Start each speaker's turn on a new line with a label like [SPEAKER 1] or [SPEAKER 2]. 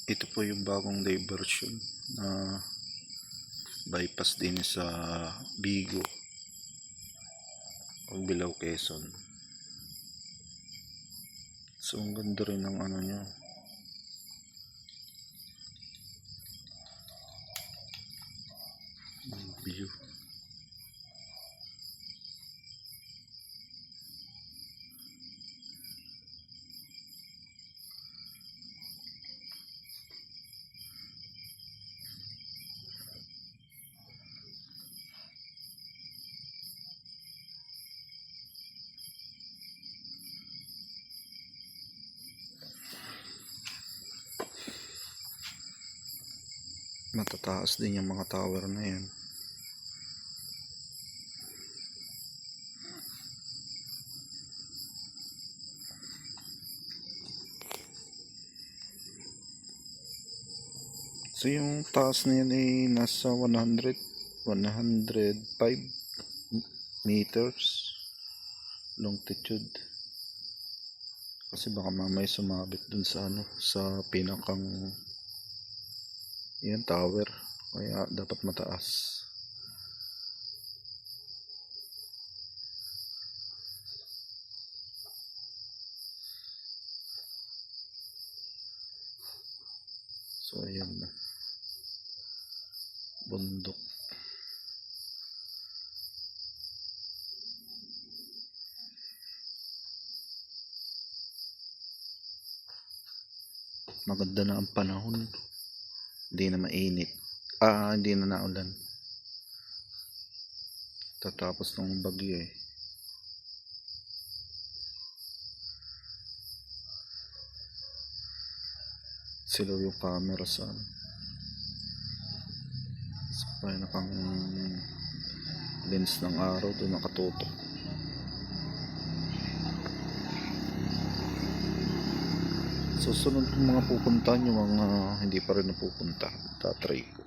[SPEAKER 1] Ito po yung bagong diversion na bypass din sa Bigo, Pagbilao, Quezon. So ang ganda rin ng ano nyo, view. Matataas din yung mga tower na yan. So yung taas na yan ay nasa 105 meters longitude. Kasi baka mamaya sumabit dun sa ano, sa pinakang yan tower, kaya dapat mataas. So ayan na, bundok. Maganda na ang panahon, hindi na mainit, hindi na naulan. Tatapos ng bagyo eh. Silaw yung camera sa pinakang lens ng araw doon nakatutok. Susunod kong mga pupuntahan yung mga hindi pa rin napupunta, tatry ko.